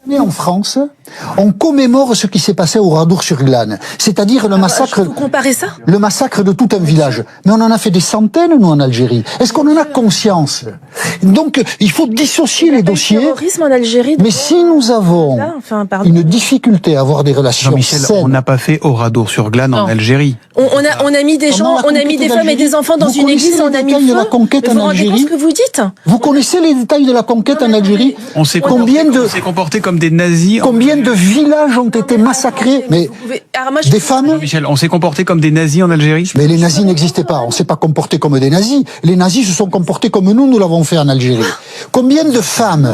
Mais en France, on commémore ce qui s'est passé au Radour-sur-Glane, c'est-à-dire le massacre. Vous comparez ça? Le massacre de tout un village. Mais on en a fait des centaines, nous, en Algérie. Est-ce qu'on en a conscience? Donc, il faut dissocier les dossiers. Terrorisme en Algérie. Mais si nous avons une difficulté à avoir des relations saines, on n'a pas fait au Radour-sur-Glane en Algérie. On a mis des gens, on a mis des femmes et des enfants dans une église, on a mis le feu. de la conquête Vous en vous rendez compte Algérie. ce que vous dites? Vous connaissez les détails de la conquête en Algérie? On s'est comporté comme des nazis. Combien de villages ont été massacrés? Mais des femmes? Michel, on s'est comporté comme des nazis en Algérie? Mais les nazis n'existaient pas. On s'est pas comporté comme des nazis. Les nazis se sont comportés comme nous l'avons fait en Algérie. Combien de femmes?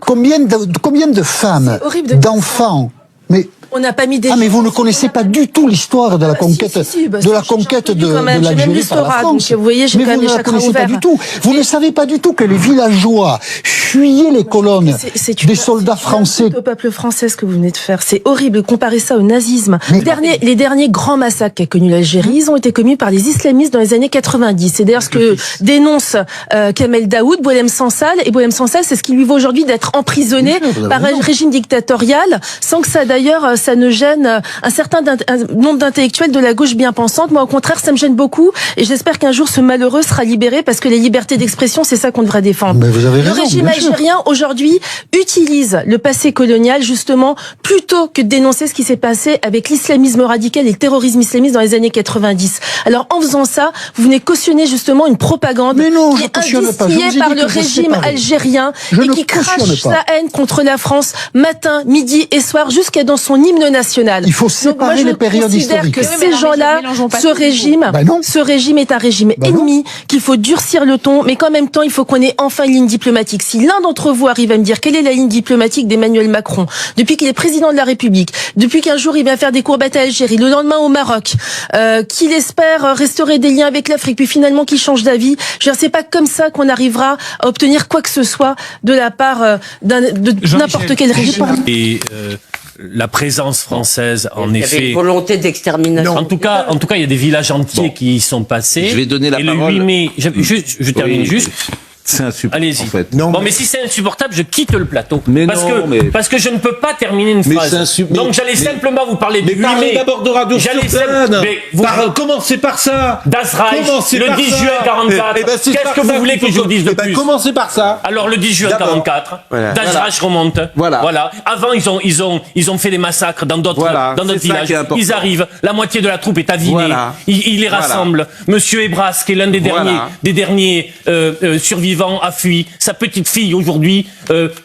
Combien de femmes? D'enfants? Mais on n'a pas mis des. Ah, mais vous ne connaissez pas du tout l'histoire de la conquête, de l'Algérie par la France. Vous voyez, j'ai mais quand même vous ne les la chakras connaissez pas ouverts. du tout. Vous ne savez pas du tout que les villageois fuyaient les colonnes des soldats français. C'est au peuple français ce que vous venez de faire. C'est horrible. Comparer ça au nazisme. Les derniers grands massacres qu'a connu l'Algérie, ils ont été commis par les islamistes dans les années 90. C'est d'ailleurs ce que dénonce Kamel Daoud, Boualem Sansal. Et Boualem Sansal, c'est ce qui lui vaut aujourd'hui d'être emprisonné par un régime dictatorial, sans que ça d'ailleurs, ça ne gêne un certain nombre d'intellectuels de la gauche bien pensante. Moi, au contraire, ça me gêne beaucoup. Et j'espère qu'un jour, ce malheureux sera libéré parce que les libertés d'expression, c'est ça qu'on devrait défendre. Mais vous avez raison, le régime algérien, aujourd'hui, utilise le passé colonial, justement, plutôt que de dénoncer ce qui s'est passé avec l'islamisme radical et le terrorisme islamiste dans les années 90. Alors, en faisant ça, vous venez cautionner, justement, une propagande qui est instillée par le régime algérien et qui crache sa haine contre la France matin, midi et soir jusqu'à dans son hymne national. Il faut séparer les périodes historiques. Que ces gens-là, ce régime est un régime ennemi, qu'il faut durcir le ton, mais qu'en même temps, il faut qu'on ait enfin une ligne diplomatique. Si l'un d'entre vous arrive à me dire quelle est la ligne diplomatique d'Emmanuel Macron, depuis qu'il est président de la République, depuis qu'un jour il vient faire des courbettes à Algérie, le lendemain au Maroc, qu'il espère restaurer des liens avec l'Afrique, puis finalement qu'il change d'avis, je veux dire, c'est pas comme ça qu'on arrivera à obtenir quoi que ce soit de la part de n'importe quel régime. Et la présence française, en effet. Il y avait une volonté d'extermination. En tout cas, il y a des villages entiers qui y sont passés. Je vais donner la parole. Et le 8 mai, je termine juste. C'est insupportable. Allez-y. En fait. Mais si c'est insupportable, je quitte le plateau. Parce que je ne peux pas terminer une phrase. Donc j'allais simplement vous parler du 8 mai. Parlez d'abord de Radour-sur-Glane. Commencez par ça. Das Reich, le 10 juin 44. Qu'est-ce que vous voulez que je vous dise de plus? Commencez par ça. Alors le 10 juin 44, Das Reich remonte. Voilà. Avant ils ont fait des massacres dans d'autres villages. Ils arrivent, la moitié de la troupe est avinée. Ils les rassemblent. Monsieur Ebras, qui est l'un des derniers survivants, a fui. Sa petite fille aujourd'hui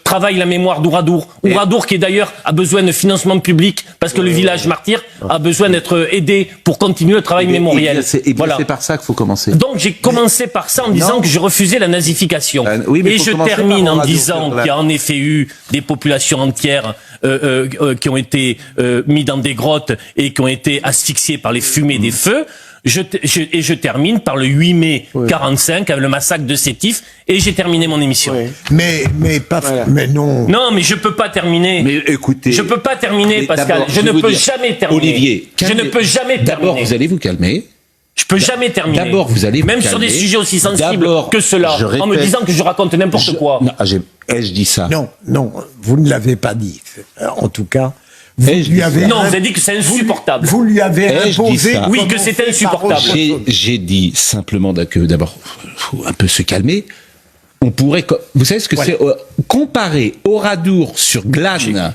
travaille la mémoire d'Ouradour. Ouradour qui d'ailleurs a besoin de financement public parce que le village martyr a besoin d'être aidé pour continuer le travail mémoriel. C'est par ça qu'il faut commencer. Donc j'ai commencé par ça en disant que je refusais la nazification. Et je termine en disant qu'il y a en effet eu des populations entières qui ont été mis dans des grottes et qui ont été asphyxiées par les fumées des feux. Je termine par le 8 mai 45 avec le massacre de Sétif et j'ai terminé mon émission. Mais non. Non, mais je peux pas terminer. Mais écoutez, je peux pas terminer, Pascal. Je ne peux jamais terminer. Olivier, je ne peux jamais terminer. D'abord, vous allez vous calmer. Je peux jamais terminer. D'abord, vous allez vous même calmer. Sur des sujets aussi sensibles que cela, en me disant que je raconte n'importe quoi. Non, je dis ça. Non, vous ne l'avez pas dit. En tout cas. Vous avez dit que c'est insupportable. Vous lui avez imposé. Oui, que c'était insupportable. J'ai dit simplement que d'abord, faut un peu se calmer. On pourrait, vous savez ce que c'est comparer Oradour-sur-Glane.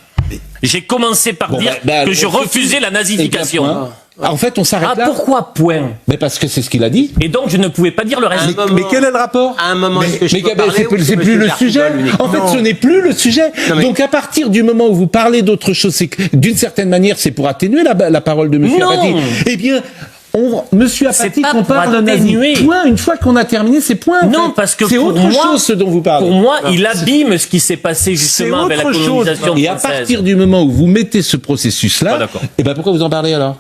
J'ai commencé par dire que je refusais la nazification. En fait, on s'arrête là. Pourquoi point? Mais parce que c'est ce qu'il a dit. Et donc, je ne pouvais pas dire le reste. Mais quel est le rapport? À un moment, c'est plus le sujet. En fait, ce n'est plus le sujet. Donc, à partir du moment où vous parlez d'autre chose, c'est que d'une certaine manière, c'est pour atténuer la parole de Monsieur Apathy. Eh bien, Monsieur Apathy compare le nazisme. Point. Une fois qu'on a terminé, c'est point. Non, parce que c'est autre chose ce dont vous parlez. Pour moi, il abîme ce qui s'est passé justement avec la colonisation française. Et à partir du moment où vous mettez ce processus-là, et ben pourquoi vous en parlez alors?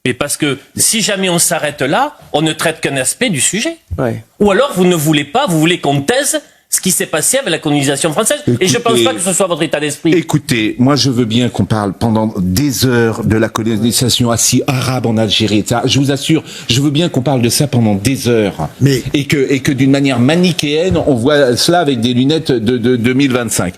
Et parce que si jamais on s'arrête là, on ne traite qu'un aspect du sujet. Ou alors vous ne voulez pas, vous voulez qu'on taise ce qui s'est passé avec la colonisation française. Écoutez, et je ne pense pas que ce soit votre état d'esprit. Écoutez, moi je veux bien qu'on parle pendant des heures de la colonisation arabe en Algérie, etc. Je vous assure, je veux bien qu'on parle de ça pendant des heures. Et que d'une manière manichéenne, on voit cela avec des lunettes de 2025.